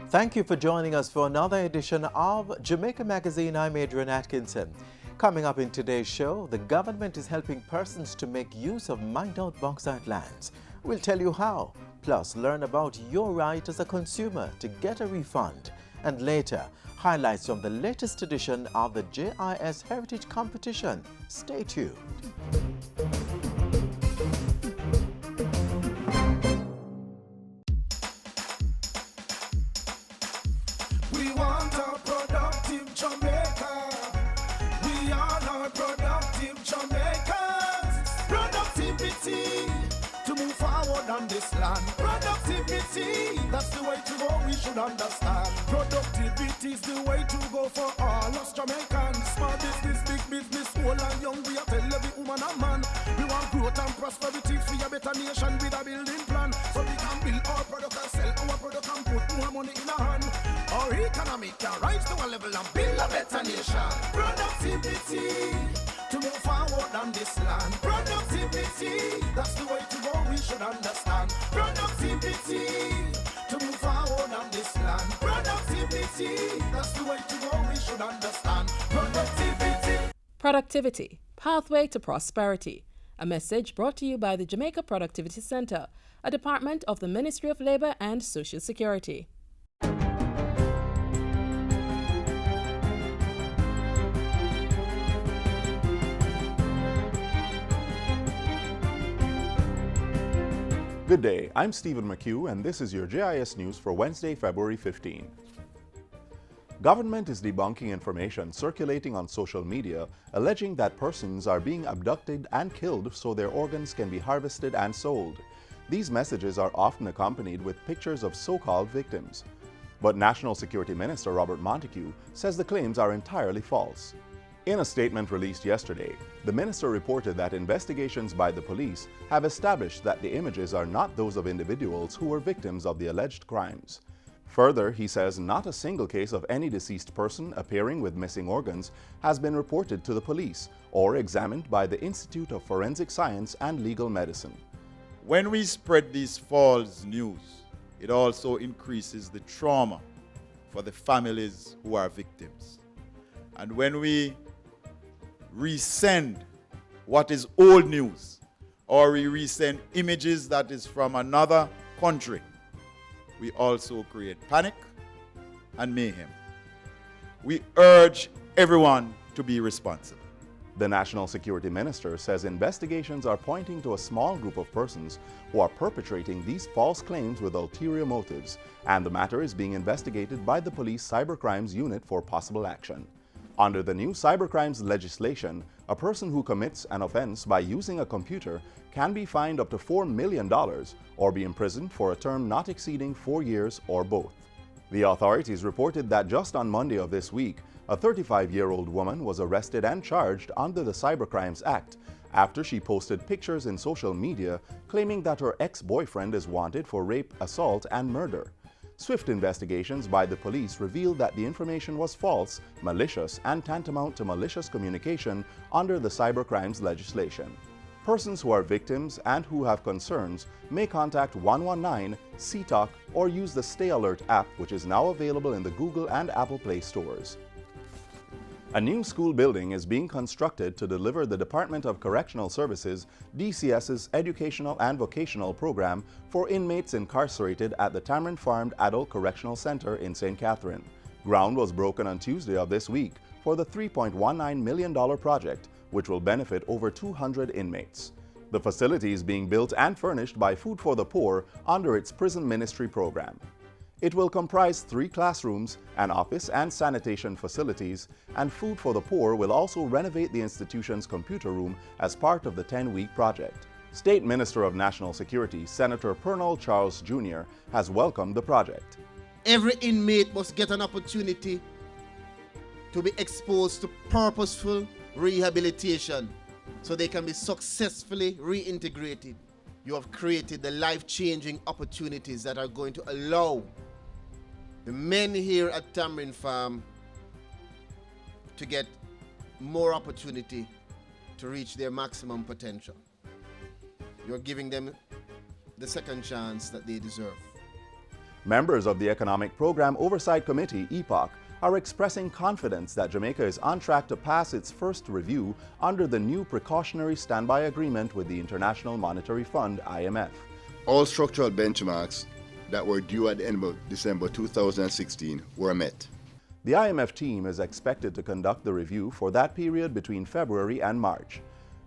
Thank you for joining us for another edition of Jamaica Magazine. I'm Adrian Atkinson. Coming up in today's show, the government is helping persons to make use of mined-out bauxite lands. We'll tell you how. Plus, learn about your right as a consumer to get a refund. And later, highlights from the latest edition of the JIS Heritage Competition. Stay tuned. We want a productive Jamaica. We all are productive Jamaicans. Productivity to move forward on this land. Productivity, that's the way to go, we should understand. Productivity is the way to go for all us Jamaicans. Small business, big business, old and young, we are tell every woman and man. We want growth and prosperity, free a better nation with a building plan. So we can build our product and sell our product and put more money in our hand. Our economy can rise to a level and build a better nation. Productivity to move forward on this land. Productivity, that's the way to go, we should understand. Productivity to move forward on this land. Productivity, that's the way to go, we should understand. Productivity, Pathway to Prosperity. A message brought to you by the Jamaica Productivity Center, a department of the Ministry of Labor and Social Security. Good day, I'm Stephen McHugh and this is your JIS News for Wednesday, February 15. Government is debunking information circulating on social media alleging that persons are being abducted and killed so their organs can be harvested and sold. These messages are often accompanied with pictures of so-called victims. But National Security Minister Robert Montego says the claims are entirely false. In a statement released yesterday, the minister reported that investigations by the police have established that the images are not those of individuals who were victims of the alleged crimes. Further, he says not a single case of any deceased person appearing with missing organs has been reported to the police or examined by the Institute of Forensic Science and Legal Medicine. When we spread these false news, it also increases the trauma for the families who are victims. And when we resend what is old news, or we resend images that is from another country, we also create panic and mayhem. We urge everyone to be responsible. The National Security Minister says investigations are pointing to a small group of persons who are perpetrating these false claims with ulterior motives, and the matter is being investigated by the Police Cybercrimes Unit for possible action. Under the new cybercrimes legislation, a person who commits an offense by using a computer can be fined up to $4 million or be imprisoned for a term not exceeding 4 years or both. The authorities reported that just on Monday of this week, a 35-year-old woman was arrested and charged under the Cybercrimes Act after she posted pictures in social media claiming that her ex-boyfriend is wanted for rape, assault, and murder. Swift investigations by the police revealed that the information was false, malicious, and tantamount to malicious communication under the cybercrimes legislation. Persons who are victims and who have concerns may contact 119, CTOC, or use the Stay Alert app, which is now available in the Google and Apple Play stores. A new school building is being constructed to deliver the Department of Correctional Services, DCS's educational and vocational program for inmates incarcerated at the Tamarind Farm Adult Correctional Center in St. Catherine. Ground was broken on Tuesday of this week for the $3.19 million project, which will benefit over 200 inmates. The facility is being built and furnished by Food for the Poor under its Prison Ministry program. It will comprise 3 classrooms, an office and sanitation facilities, and Food for the Poor will also renovate the institution's computer room as part of the 10-week project. State Minister of National Security, Senator Pernell Charles Jr., has welcomed the project. Every inmate must get an opportunity to be exposed to purposeful rehabilitation so they can be successfully reintegrated. You have created the life-changing opportunities that are going to allow the men here at Tamarind Farm to get more opportunity to reach their maximum potential. You're giving them the second chance that they deserve. Members of the Economic Program Oversight Committee, EPOC, are expressing confidence that Jamaica is on track to pass its first review under the new precautionary standby agreement with the International Monetary Fund, IMF. All structural benchmarks that were due at the end of December 2016 were met. The IMF team is expected to conduct the review for that period between February and March.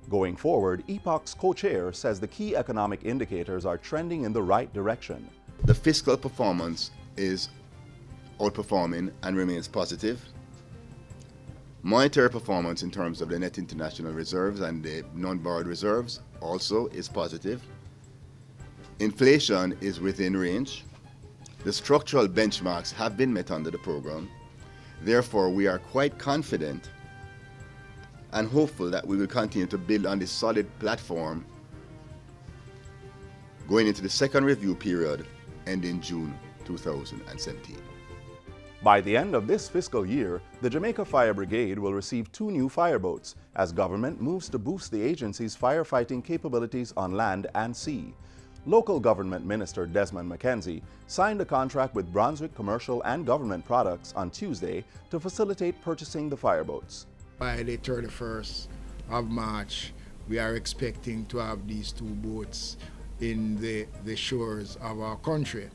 Going forward, EPOC's co-chair says the key economic indicators are trending in the right direction. The fiscal performance is outperforming and remains positive. Monetary performance in terms of the net international reserves and the non-borrowed reserves also is positive. Inflation is within range. The structural benchmarks have been met under the program. Therefore, we are quite confident and hopeful that we will continue to build on this solid platform going into the second review period ending June 2017. By the end of this fiscal year, the Jamaica Fire Brigade will receive 2 new fireboats as government moves to boost the agency's firefighting capabilities on land and sea. Local Government Minister Desmond McKenzie signed a contract with Brunswick Commercial and Government Products on Tuesday to facilitate purchasing the fireboats. By the 31st of March, we are expecting to have these 2 boats in the shores of our country.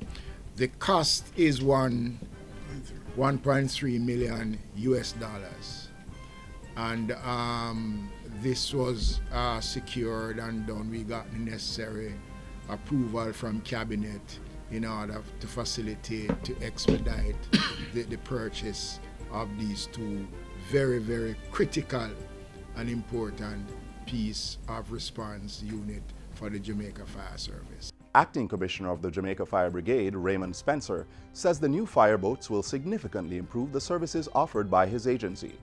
The cost is $1.3 million US dollars, and this was secured and done. We got the necessary approval from cabinet in order to facilitate, to expedite the purchase of these 2 very, very critical and important piece of response unit for the Jamaica Fire Service. Acting Commissioner of the Jamaica Fire Brigade, Raymond Spencer, says the new fireboats will significantly improve the services offered by his agency.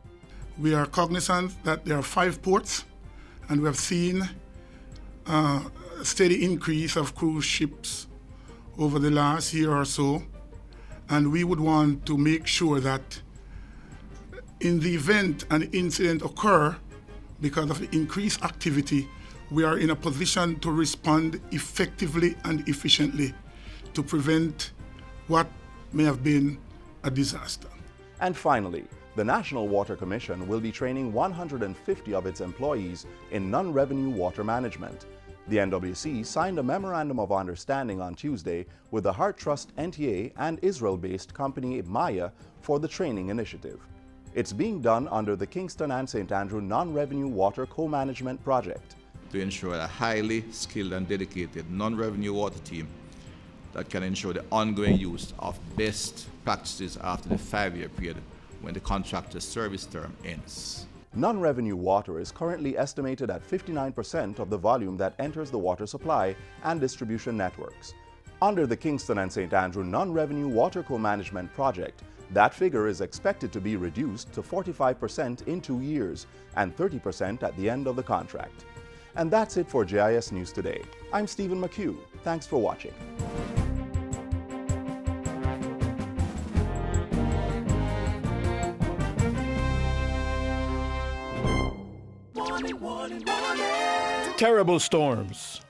We are cognizant that there are 5 ports, and we have seen a steady increase of cruise ships over the last year or so, and we would want to make sure that in the event an incident occur because of the increased activity, we are in a position to respond effectively and efficiently to prevent what may have been a disaster. And finally, the National Water Commission will be training 150 of its employees in non-revenue water management. The NWC signed a Memorandum of Understanding on Tuesday with the Heart Trust NTA and Israel-based company Maya for the training initiative. It's being done under the Kingston and St. Andrew Non-Revenue Water Co-Management Project. To ensure a highly skilled and dedicated non-revenue water team that can ensure the ongoing use of best practices after the 5-year period when the contractor's service term ends. Non-revenue water is currently estimated at 59% of the volume that enters the water supply and distribution networks. Under the Kingston and St. Andrew Non-Revenue Water Co-Management Project, that figure is expected to be reduced to 45% in 2 years and 30% at the end of the contract. And that's it for JIS News Today. I'm Stephen McHugh. Thanks for watching. Terrible storms,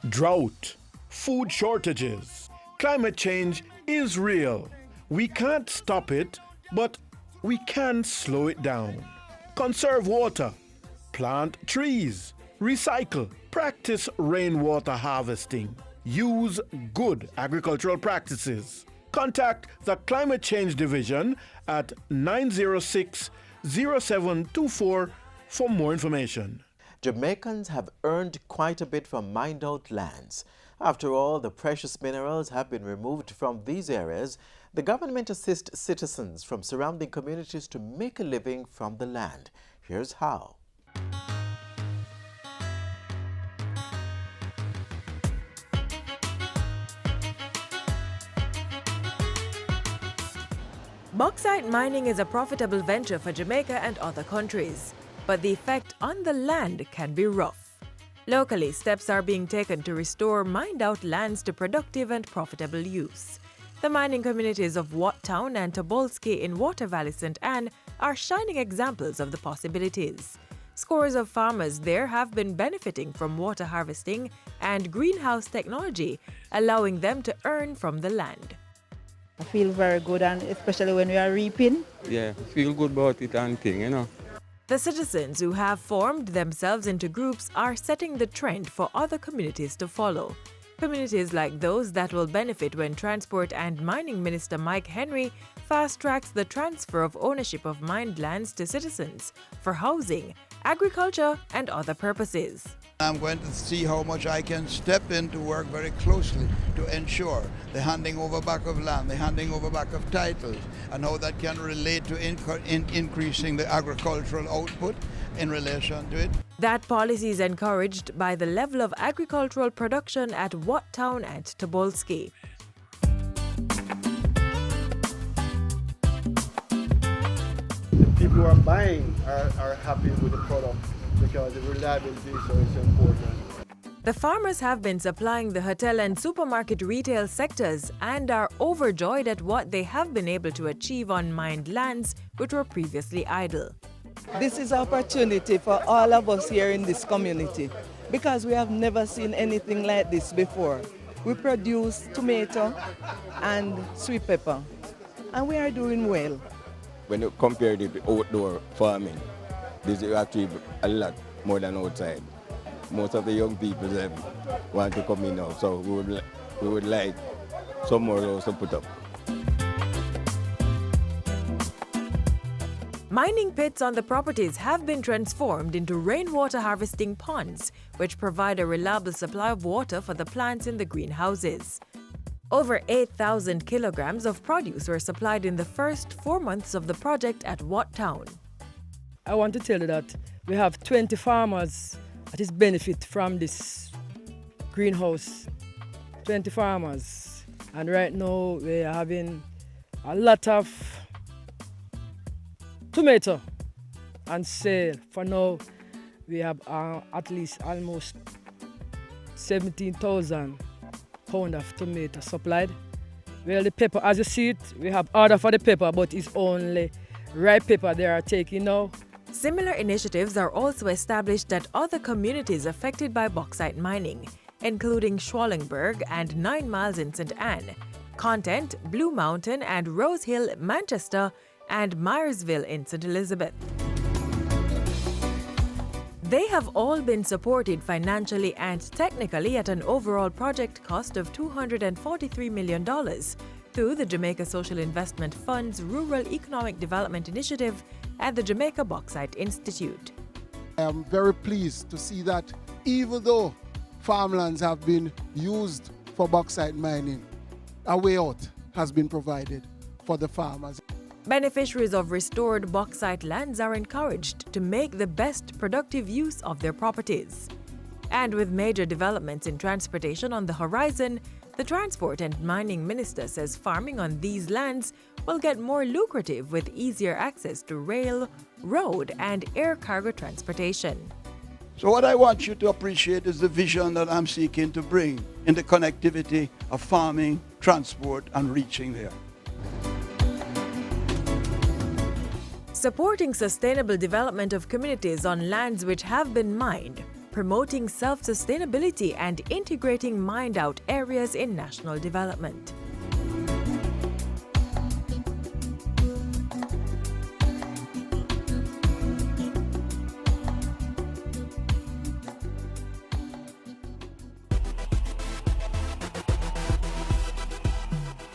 drought, food shortages. Climate change is real. We can't stop it, but we can slow it down. Conserve water, plant trees, recycle, practice rainwater harvesting, use good agricultural practices. Contact the Climate Change Division at 906-0724 for more information. Jamaicans have earned quite a bit from mined-out lands. After all, the precious minerals have been removed from these areas. The government assists citizens from surrounding communities to make a living from the land. Here's how. Bauxite mining is a profitable venture for Jamaica and other countries, but the effect on the land can be rough. Locally, steps are being taken to restore mined-out lands to productive and profitable use. The mining communities of Wat Town and Tobolski in Water Valley St. Anne are shining examples of the possibilities. Scores of farmers there have been benefiting from water harvesting and greenhouse technology, allowing them to earn from the land. I feel very good, and especially when we are reaping. Yeah, feel good about it and thing, you know. The citizens who have formed themselves into groups are setting the trend for other communities to follow. Communities like those that will benefit when Transport and Mining Minister Mike Henry fast-tracks the transfer of ownership of mined lands to citizens for housing, agriculture and other purposes. I'm going to see how much I can step in to work very closely to ensure the handing over back of land, the handing over back of titles, and how that can relate to increasing the agricultural output in relation to it. That policy is encouraged by the level of agricultural production at Wat Town and Tobolski. The people who are buying are happy with the product because the reliability is so important. The farmers have been supplying the hotel and supermarket retail sectors and are overjoyed at what they have been able to achieve on mined lands which were previously idle. This is an opportunity for all of us here in this community because we have never seen anything like this before. We produce tomato and sweet pepper and we are doing well. When you compare it with outdoor farming, this is actually a lot more than outside. Most of the young people want to come in now, so we would like some more roads to put up. Mining pits on the properties have been transformed into rainwater harvesting ponds, which provide a reliable supply of water for the plants in the greenhouses. Over 8,000 kilograms of produce were supplied in the first 4 months of the project at Wat Town. I want to tell you that we have 20 farmers that is benefit from this greenhouse. 20 farmers. And right now we are having a lot of tomato and sale. For now we have at least almost 17,000 pounds of tomato supplied. Well, the pepper, as you see it, we have order for the pepper, but it's only ripe pepper they are taking now. Similar initiatives are also established at other communities affected by bauxite mining, including Schwallenberg and 9 Miles in St. Anne, Content, Blue Mountain and Rose Hill, Manchester, and Myersville in St. Elizabeth. They have all been supported financially and technically at an overall project cost of $243 million through the Jamaica Social Investment Fund's Rural Economic Development Initiative at the Jamaica Bauxite Institute. I am very pleased to see that even though farmlands have been used for bauxite mining, a way out has been provided for the farmers. Beneficiaries of restored bauxite lands are encouraged to make the best productive use of their properties. And with major developments in transportation on the horizon, the Transport and Mining Minister says farming on these lands will get more lucrative with easier access to rail, road, and air cargo transportation. So what I want you to appreciate is the vision that I'm seeking to bring in the connectivity of farming, transport, and reaching there. Supporting sustainable development of communities on lands which have been mined, promoting self-sustainability and integrating mined-out areas in national development.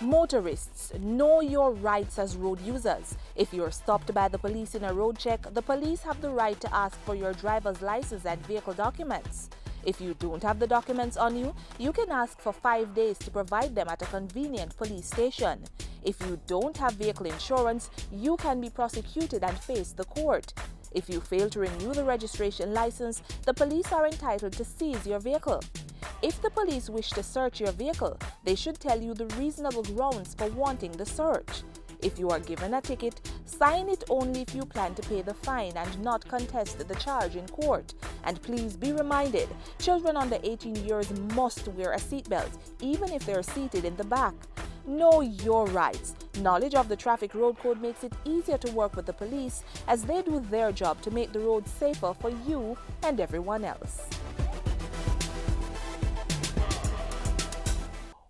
Motorists, know your rights as road users. If you're stopped by the police in a road check, the police have the right to ask for your driver's license and vehicle documents. If you don't have the documents on you, you can ask for 5 days to provide them at a convenient police station. If you don't have vehicle insurance, you can be prosecuted and face the court. If you fail to renew the registration license, the police are entitled to seize your vehicle. If the police wish to search your vehicle, they should tell you the reasonable grounds for wanting the search. If you are given a ticket, sign it only if you plan to pay the fine and not contest the charge in court. And please be reminded, children under 18 years must wear a seatbelt, even if they are seated in the back. Know your rights. Knowledge of the traffic road code makes it easier to work with the police as they do their job to make the roads safer for you and everyone else.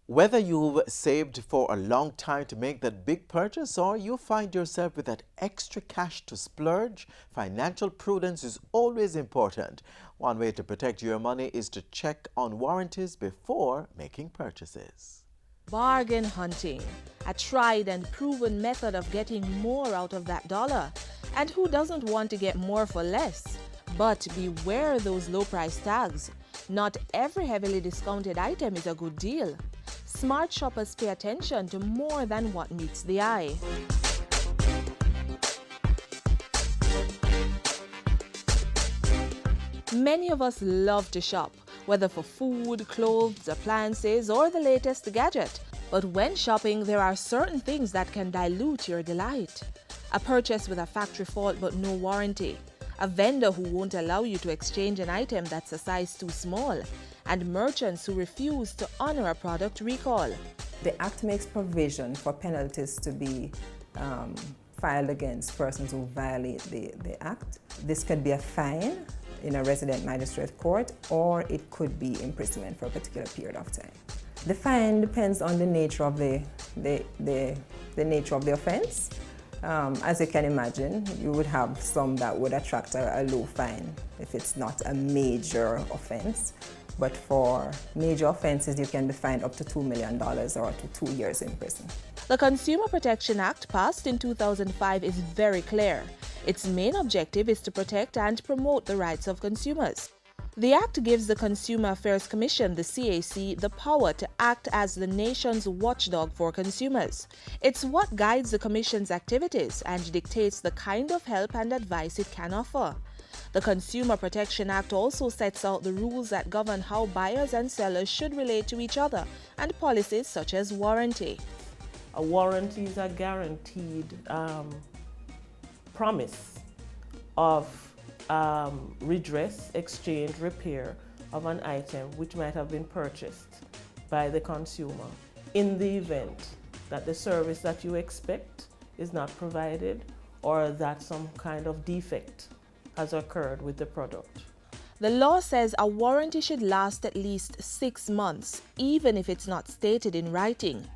Whether you've saved for a long time to make that big purchase or you find yourself with that extra cash to splurge, financial prudence is always important. One way to protect your money is to check on warranties before making purchases. Bargain hunting, a tried and proven method of getting more out of that dollar. And who doesn't want to get more for less? But beware those low price tags. Not every heavily discounted item is a good deal. Smart shoppers pay attention to more than what meets the eye. Many of us love to shop, whether for food, clothes, appliances, or the latest gadget. But when shopping, there are certain things that can dilute your delight. A purchase with a factory fault but no warranty. A vendor who won't allow you to exchange an item that's a size too small. And merchants who refuse to honor a product recall. The Act makes provision for penalties to be filed against persons who violate the Act. This could be a fine in a resident magistrate court, or it could be imprisonment for a particular period of time. The fine depends on the nature of the nature of the offense. As you can imagine, you would have some that would attract a low fine if it's not a major offense. But for major offenses, you can be fined up to $2 million or to 2 years in prison. The Consumer Protection Act, passed in 2005, is very clear. Its main objective is to protect and promote the rights of consumers. The Act gives the Consumer Affairs Commission, the CAC, the power to act as the nation's watchdog for consumers. It's what guides the Commission's activities and dictates the kind of help and advice it can offer. The Consumer Protection Act also sets out the rules that govern how buyers and sellers should relate to each other and policies such as warranty. A warranty is a guaranteed promise of redress, exchange, repair of an item which might have been purchased by the consumer in the event that the service that you expect is not provided or that some kind of defect has occurred with the product. The law says a warranty should last at least 6 months, even if it's not stated in writing.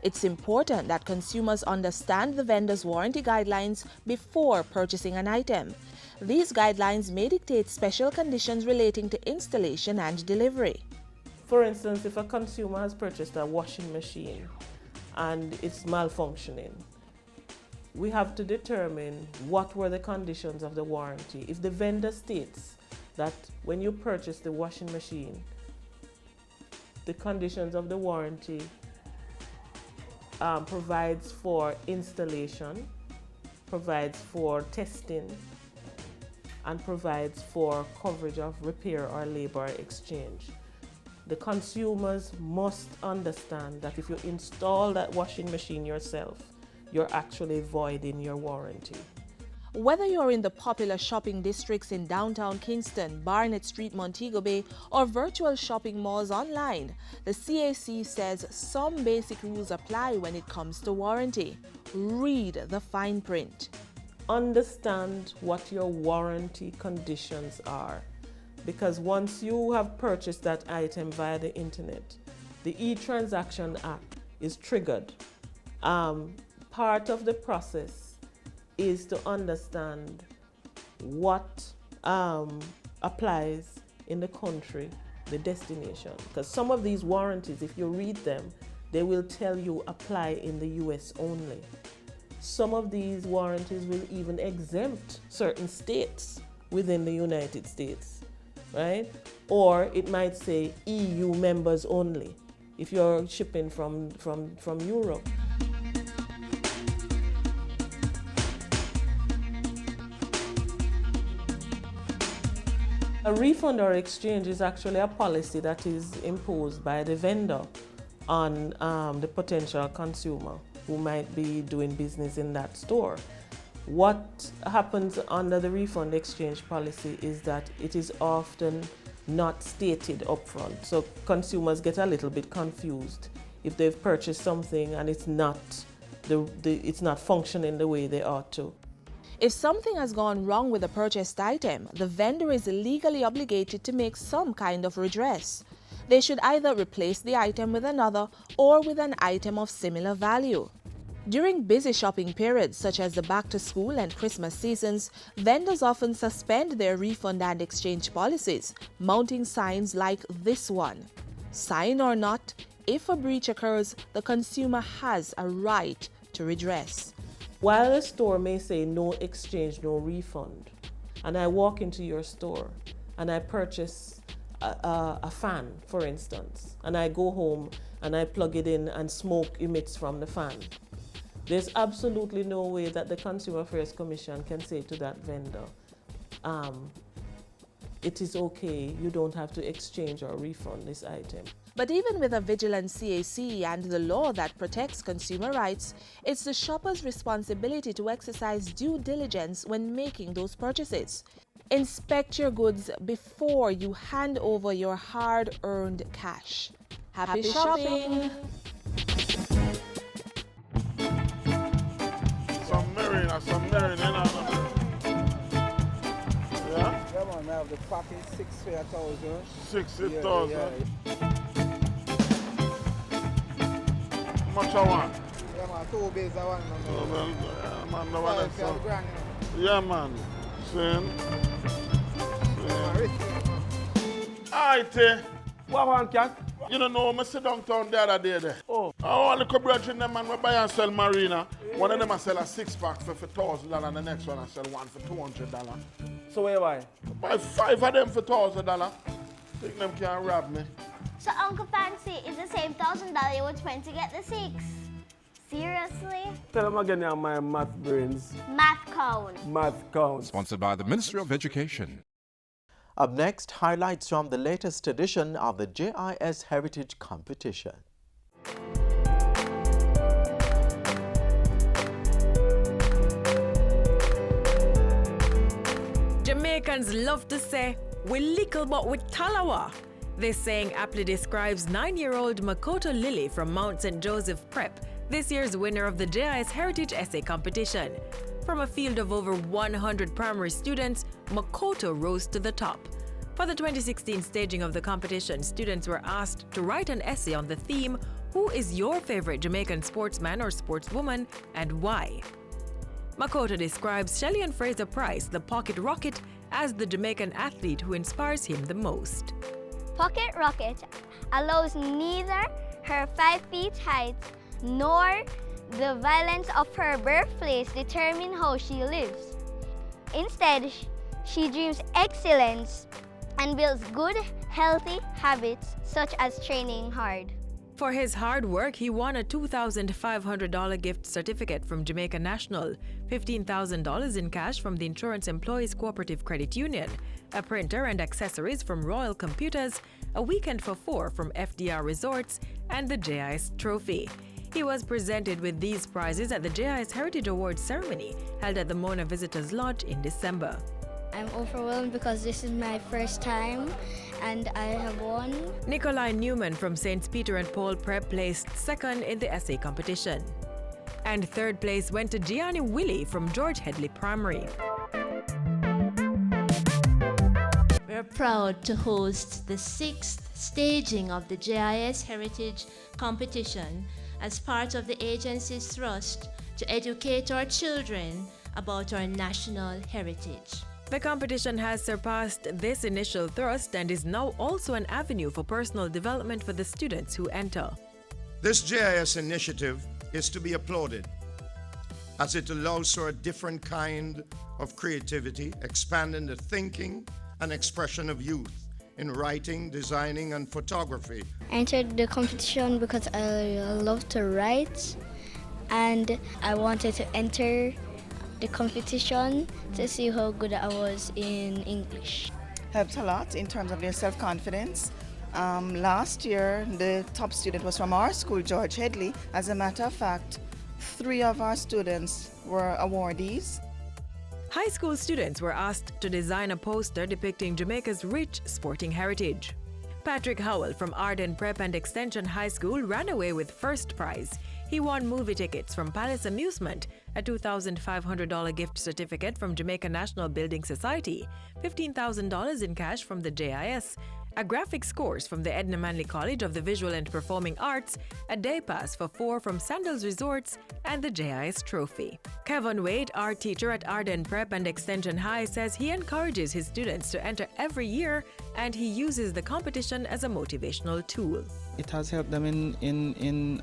It's important that consumers understand the vendor's warranty guidelines before purchasing an item. These guidelines may dictate special conditions relating to installation and delivery. For instance, if a consumer has purchased a washing machine and it's malfunctioning, we have to determine what were the conditions of the warranty. If the vendor states that when you purchase the washing machine, the conditions of the warranty provides for installation, provides for testing, and provides for coverage of repair or labor exchange. The consumers must understand that if you install that washing machine yourself, you're actually voiding your warranty. Whether you're in the popular shopping districts in downtown Kingston, Barnett Street, Montego Bay, or virtual shopping malls online, the CAC says some basic rules apply when it comes to warranty. Read the fine print. Understand what your warranty conditions are, because once you have purchased that item via the internet, the e-Transaction Act is triggered. Part of the process is to understand what applies in the country, the destination. Because some of these warranties, if you read them, they will tell you apply in the US only. Some of these warranties will even exempt certain states within the United States, right? Or it might say EU members only if you're shipping from Europe. A refund or exchange is actually a policy that is imposed by the vendor on the potential consumer who might be doing business in that store. What happens under the refund exchange policy is that it is often not stated upfront, so consumers get a little bit confused if they've purchased something and it's not functioning the way they ought to. If something has gone wrong with a purchased item, the vendor is legally obligated to make some kind of redress. they should either replace the item with another or with an item of similar value. During busy shopping periods such as the back-to-school and Christmas seasons, vendors often suspend their refund and exchange policies, mounting signs like this one. Sign or not, if a breach occurs, the consumer has a right to redress. While a store may say no exchange, no refund, and I walk into your store and I purchase a fan, for instance, and I go home and I plug it in and smoke emits from the fan, there's absolutely no way that the Consumer Affairs Commission can say to that vendor, it is okay, you don't have to exchange or refund this item. But even with a vigilant CAC and the law that protects consumer rights, it's the shopper's responsibility to exercise due diligence when making those purchases. Inspect your goods before you hand over your hard-earned cash. Happy shopping! Some marina, you know. Yeah? Yeah, man, I have the pocket 6,000. 6,000. Yeah. How much I want? Yeah, man, 2 bills I want. Yeah, man, the one that's yeah, man. Same. Alright, what one, cat? You don't know, I sit downtown the other day there. Oh. I want to come brethren them man, we buy and sell marina. One of them I sell a 6-pack for $1,000 and the next one I sell one for $200. So where buy? Buy 5 of them for $1,000. Think them can't rob me. So Uncle Fancy is the same $1,000 you would spend to get the 6? Seriously? Tell them again now my math brains. Math count. Math count. Sponsored by the Ministry of Education. Up next, highlights from the latest edition of the JIS Heritage Competition. Jamaicans love to say, "We little but we talawa." This saying aptly describes 9-year-old Makoto Lily from Mount St. Joseph Prep, this year's winner of the JIS Heritage Essay Competition. From a field of over 100 primary students, Makoto rose to the top. For the 2016 staging of the competition, students were asked to write an essay on the theme, "Who is your favorite Jamaican sportsman or sportswoman and why?" Makoto describes Shelley Fraser Price, the Pocket Rocket, as the Jamaican athlete who inspires him the most. Pocket Rocket allows neither her 5 feet height nor the violence of her birthplace determine how she lives. Instead, she dreams excellence and builds good, healthy habits such as training hard. For his hard work, he won a $2,500 gift certificate from Jamaica National, $15,000 in cash from the Insurance Employees Cooperative Credit Union, a printer and accessories from Royal Computers, a weekend for 4 from FDR Resorts, and the JIS Trophy. He was presented with these prizes at the JIS Heritage Awards ceremony held at the Mona Visitors Lodge in December. I'm overwhelmed because this is my first time and I have won. Nikolai Newman from St. Peter and Paul Prep placed second in the essay competition. And third place went to Gianni Willie from George Headley Primary. We're proud to host the 6th staging of the JIS Heritage Competition as part of the agency's thrust to educate our children about our national heritage. The competition has surpassed this initial thrust and is now also an avenue for personal development for the students who enter. This JIS initiative is to be applauded as it allows for a different kind of creativity, expanding the thinking and expression of youth in writing, designing, and photography. I entered the competition because I love to write and I wanted to enter the competition to see how good I was in English. Helped a lot in terms of their self-confidence. Last year, the top student was from our school, George Headley. As a matter of fact, 3 of our students were awardees. High school students were asked to design a poster depicting Jamaica's rich sporting heritage. Patrick Howell from Arden Prep and Extension High School ran away with first prize. He won movie tickets from Palace Amusement, a $2,500 gift certificate from Jamaica National Building Society, $15,000 in cash from the JIS, a graphics course from the Edna Manley College of the Visual and Performing Arts, a day pass for 4 from Sandals Resorts, and the JIS trophy. Kevin Wade, art teacher at Arden Prep and Extension High, says he encourages his students to enter every year and he uses the competition as a motivational tool. It has helped them in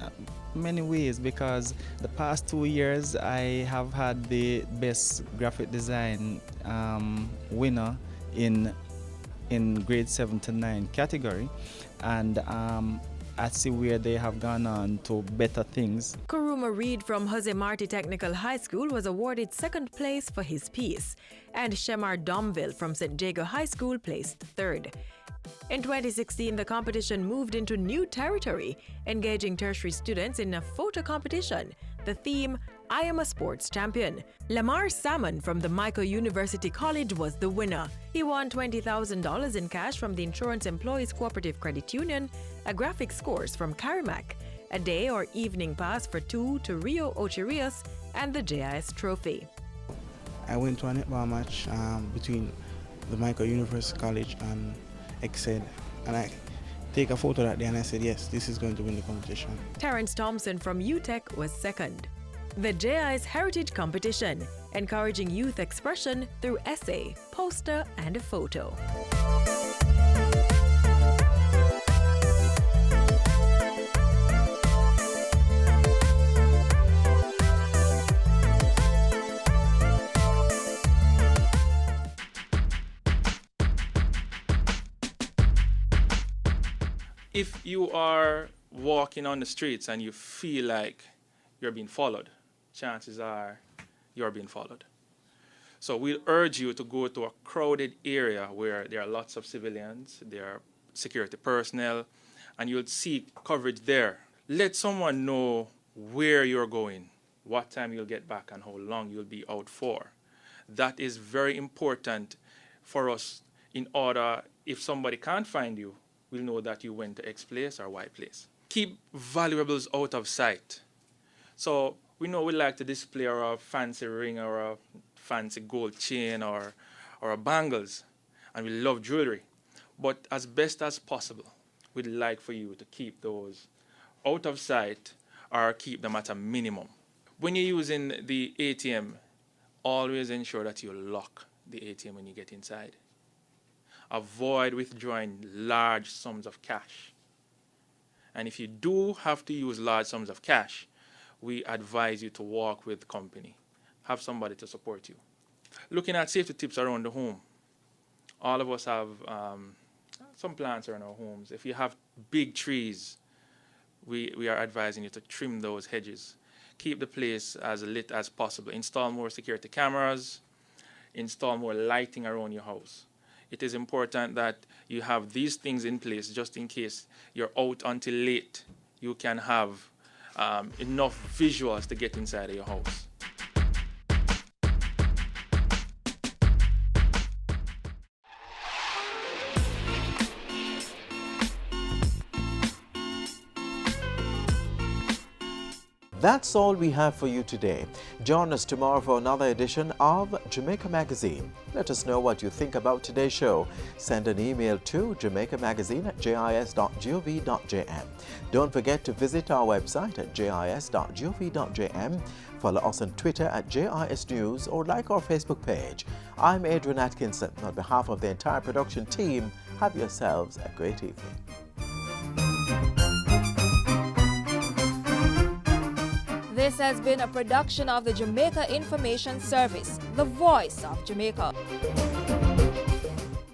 many ways, because the past 2 years I have had the best graphic design winner in grade 7 to 9 category, and I see where they have gone on to better things. Kuruma Reed from Jose Marti Technical High School was awarded 2nd place for his piece, and Shemar Domville from St. Jago High School placed 3rd. In 2016, the competition moved into new territory, engaging tertiary students in a photo competition. The theme, I am a sports champion. Lamar Salmon from the Michael University College was the winner. He won $20,000 in cash from the Insurance Employees Cooperative Credit Union, a graphics course from Carimac, a day or evening pass for 2 to Rio Ochirios, and the JIS trophy. I went to a netball match between the Michael University College and Exed, and I take a photo that day and I said, yes, this is going to win the competition. Terrence Thompson from UTech was 2nd. The JIS Heritage Competition, encouraging youth expression through essay, poster, and a photo. If you are walking on the streets and you feel like you're being followed, chances are you're being followed. So we urge you to go to a crowded area where there are lots of civilians, there are security personnel, and you'll seek coverage there. Let someone know where you're going, what time you'll get back, and how long you'll be out for. That is very important for us in order, if somebody can't find you, we'll know that you went to X place or Y place. Keep valuables out of sight. So we know we like to display our fancy ring or a fancy gold chain or our bangles, and we love jewelry. But as best as possible, we'd like for you to keep those out of sight or keep them at a minimum. When you're using the ATM, always ensure that you lock the ATM when you get inside. Avoid withdrawing large sums of cash. And if you do have to use large sums of cash, we advise you to walk with company. Have somebody to support you. Looking at safety tips around the home. All of us have some plants around our homes. If you have big trees, we are advising you to trim those hedges. Keep the place as lit as possible. Install more security cameras. Install more lighting around your house. It is important that you have these things in place just in case you're out until late. You can have enough visuals to get inside of your house. That's all we have for you today. Join us tomorrow for another edition of Jamaica Magazine. Let us know what you think about today's show. Send an email to jamaicamagazine@jis.gov.jm. Don't forget to visit our website at jis.gov.jm. Follow us on Twitter at JIS News or like our Facebook page. I'm Adrian Atkinson. On behalf of the entire production team, have yourselves a great evening. This has been a production of the Jamaica Information Service, the voice of Jamaica.